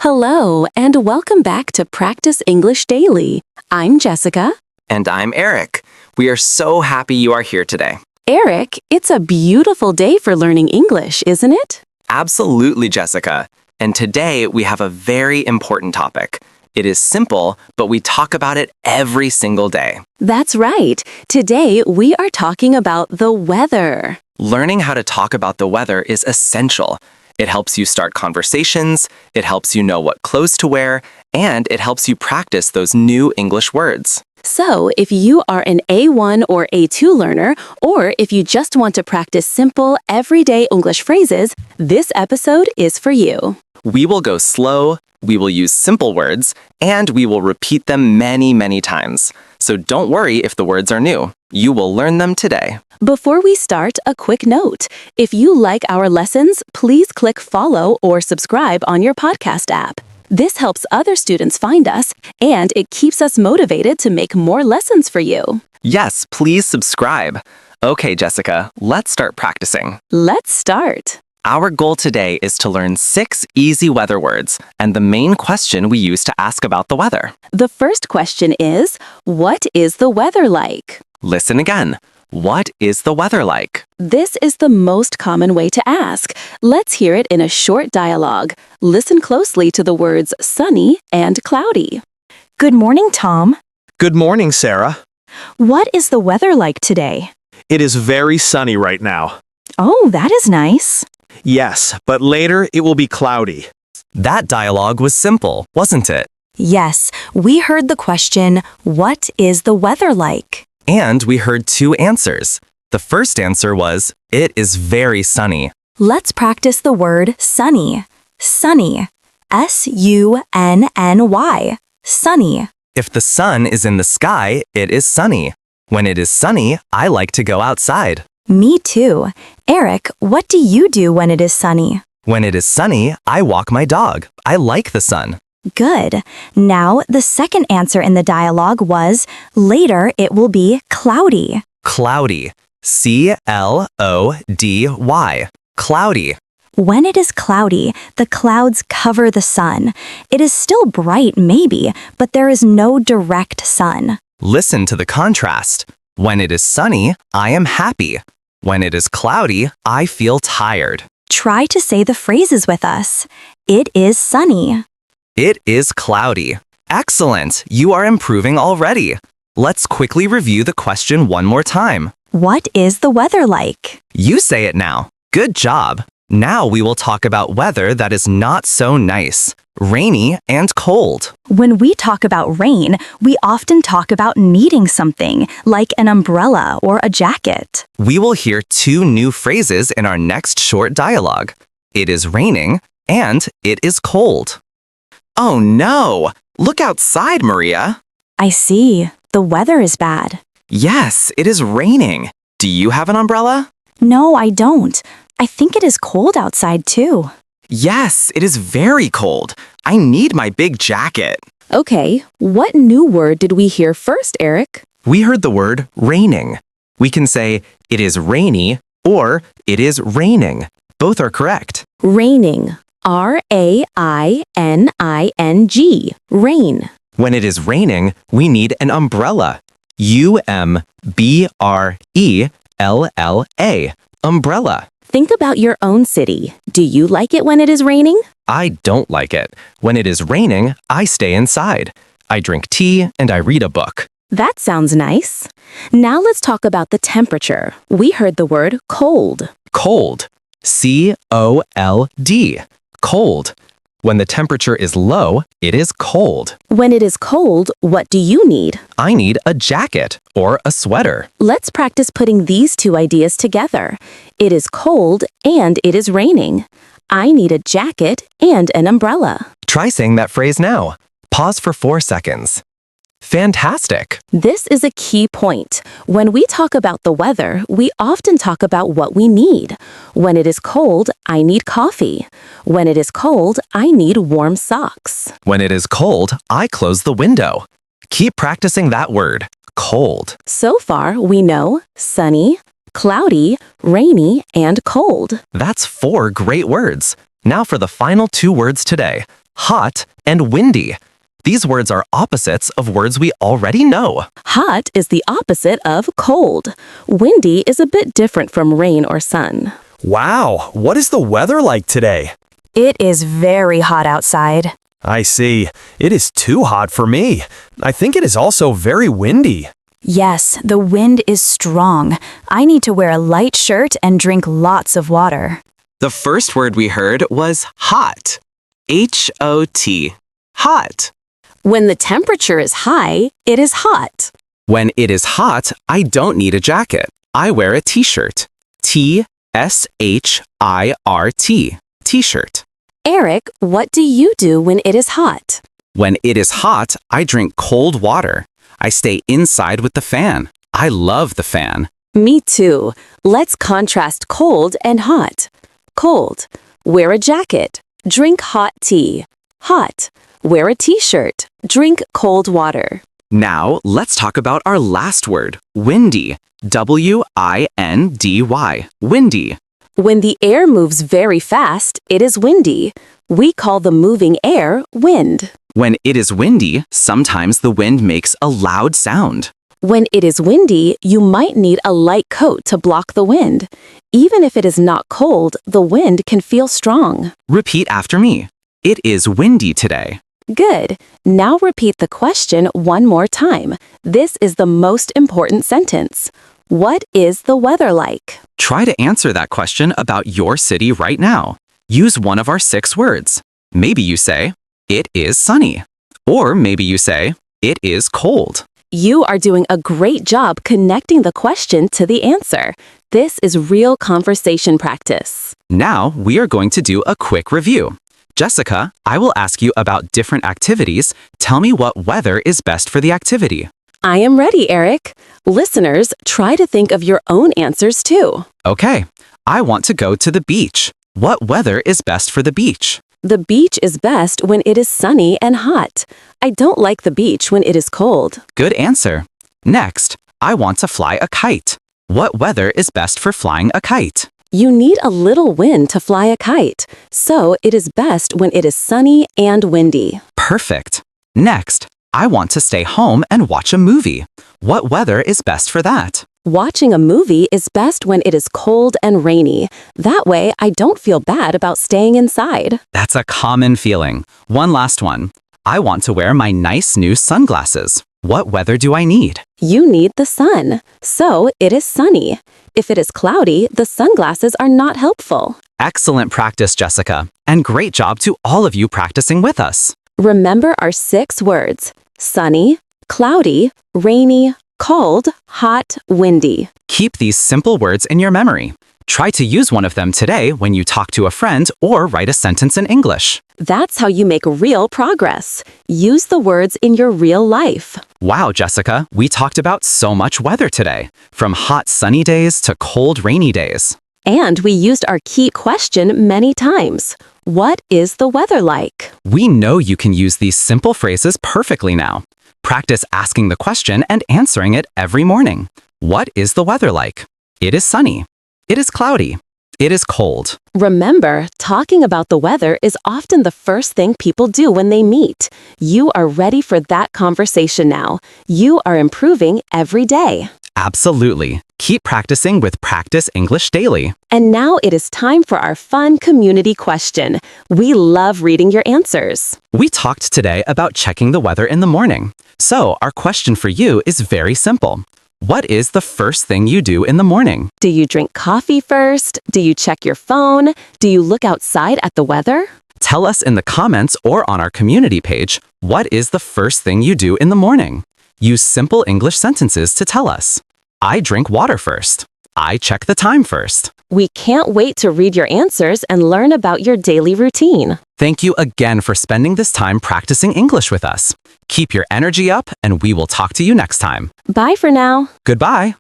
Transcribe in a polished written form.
Hello, and welcome back to Practice English Daily. I'm Jessica. And I'm Eric. We are so happy you are here today. Eric, it's a beautiful day for learning English, isn't it? Absolutely, Jessica. And today we have a very important topic. It is simple, but we talk about it every single day. That's right. Today we are talking about the weather. Learning how to talk about the weather is essential. It helps you start conversations, it helps you know what clothes to wear, and it helps you practice those new English words. So, if you are an A1 or A2 learner, or if you just want to practice simple, everyday English phrases, this episode is for you. We will go slow, we will use simple words, and we will repeat them many, many times. So don't worry if the words are new. You will learn them today. Before we start, a quick note. If you like our lessons, please click follow or subscribe on your podcast app. This helps other students find us, and it keeps us motivated to make more lessons for you. Yes, please subscribe. Okay, Jessica, let's start practicing. Let's start. Our goal today is to learn 6 easy weather words and the main question we use to ask about the weather. The first question is, what is the weather like? Listen again. What is the weather like? This is the most common way to ask. Let's hear it in a short dialogue. Listen closely to the words sunny and cloudy. Good morning, Tom. Good morning, Sarah. What is the weather like today? It is very sunny right now. Oh, that is nice. Yes, but later it will be cloudy. That dialogue was simple, wasn't it? Yes, we heard the question, what is the weather like? And we heard 2 answers. The first answer was, it is very sunny. Let's practice the word sunny. Sunny. S-U-N-N-Y. Sunny. If the sun is in the sky, it is sunny. When it is sunny, I like to go outside. Me too. Eric, what do you do when it is sunny? When it is sunny, I walk my dog. I like the sun. Good. Now, the second answer in the dialogue was, later it will be cloudy. Cloudy. C-L-O-D-Y. Cloudy. When it is cloudy, the clouds cover the sun. It is still bright, maybe, but there is no direct sun. Listen to the contrast. When it is sunny, I am happy. When it is cloudy, I feel tired. Try to say the phrases with us. It is sunny. It is cloudy. Excellent! You are improving already. Let's quickly review the question one more time. What is the weather like? You say it now. Good job. Now we will talk about weather that is not so nice. Rainy and cold. When we talk about rain, we often talk about needing something, like an umbrella or a jacket. We will hear 2 new phrases in our next short dialogue. It is raining and it is cold. Oh no! Look outside, Maria. I see. The weather is bad. Yes, it is raining. Do you have an umbrella? No, I don't. I think it is cold outside too. Yes, it is very cold. I need my big jacket. Okay, what new word did we hear first, Eric? We heard the word raining. We can say it is rainy or it is raining. Both are correct. Raining. R-A-I-N-I-N-G. Rain. When it is raining, we need an umbrella. U-M-B-R-E-L-L-A. Umbrella. Think about your own city. Do you like it when it is raining? I don't like it. When it is raining, I stay inside. I drink tea and I read a book. That sounds nice. Now let's talk about the temperature. We heard the word cold. Cold. C-O-L-D. Cold. When the temperature is low, it is cold. When it is cold, what do you need? I need a jacket or a sweater. Let's practice putting these 2 ideas together. It is cold and it is raining. I need a jacket and an umbrella. Try saying that phrase now. Pause for 4 seconds. Fantastic! This is a key point. When we talk about the weather, we often talk about what we need. When it is cold, I need coffee. When it is cold, I need warm socks. When it is cold, I close the window. Keep practicing that word, cold. So far, we know sunny, cloudy, rainy, and cold. That's 4 great words. Now for the final 2 words today, hot and windy. These words are opposites of words we already know. Hot is the opposite of cold. Windy is a bit different from rain or sun. Wow, what is the weather like today? It is very hot outside. I see. It is too hot for me. I think it is also very windy. Yes, the wind is strong. I need to wear a light shirt and drink lots of water. The first word we heard was hot. H-O-T. Hot. When the temperature is high, it is hot. When it is hot, I don't need a jacket. I wear a t-shirt. T-S-H-I-R-T. T-shirt. Eric, what do you do when it is hot? When it is hot, I drink cold water. I stay inside with the fan. I love the fan. Me too. Let's contrast cold and hot. Cold. Wear a jacket. Drink hot tea. Hot. Wear a t-shirt. Drink cold water. Now, let's talk about our last word, windy. W-I-N-D-Y. Windy. When the air moves very fast, it is windy. We call the moving air wind. When it is windy, sometimes the wind makes a loud sound. When it is windy, you might need a light coat to block the wind. Even if it is not cold, the wind can feel strong. Repeat after me. It is windy today. Good. Now repeat the question one more time. This is the most important sentence. What is the weather like? Try to answer that question about your city right now. Use one of our 6 words. Maybe you say, it is sunny. Or maybe you say, it is cold. You are doing a great job connecting the question to the answer. This is real conversation practice. Now we are going to do a quick review. Jessica, I will ask you about different activities. Tell me what weather is best for the activity. I am ready, Eric. Listeners, try to think of your own answers too. Okay, I want to go to the beach. What weather is best for the beach? The beach is best when it is sunny and hot. I don't like the beach when it is cold. Good answer. Next, I want to fly a kite. What weather is best for flying a kite? You need a little wind to fly a kite, so it is best when it is sunny and windy. Perfect. Next, I want to stay home and watch a movie. What weather is best for that? Watching a movie is best when it is cold and rainy. That way, I don't feel bad about staying inside. That's a common feeling. One last one. I want to wear my nice new sunglasses. What weather do I need? You need the sun, so it is sunny. If it is cloudy, the sunglasses are not helpful. Excellent practice, Jessica. And great job to all of you practicing with us. Remember our 6 words: sunny, cloudy, rainy, cold, hot, windy. Keep these simple words in your memory. Try to use one of them today when you talk to a friend or write a sentence in English. That's how you make real progress. Use the words in your real life. Wow, Jessica, we talked about so much weather today, from hot sunny days to cold rainy days. And we used our key question many times. What is the weather like? We know you can use these simple phrases perfectly now. Practice asking the question and answering it every morning. What is the weather like? It is sunny. It is cloudy. It is cold. Remember, talking about the weather is often the first thing people do when they meet. You are ready for that conversation now. You are improving every day. Absolutely. Keep practicing with Practice English Daily. And now it is time for our fun community question. We love reading your answers. We talked today about checking the weather in the morning. So our question for you is very simple. What is the first thing you do in the morning? Do you drink coffee first? Do you check your phone? Do you look outside at the weather? Tell us in the comments or on our community page, what is the first thing you do in the morning? Use simple English sentences to tell us. I drink water first. I check the time first. We can't wait to read your answers and learn about your daily routine. Thank you again for spending this time practicing English with us. Keep your energy up, and we will talk to you next time. Bye for now. Goodbye.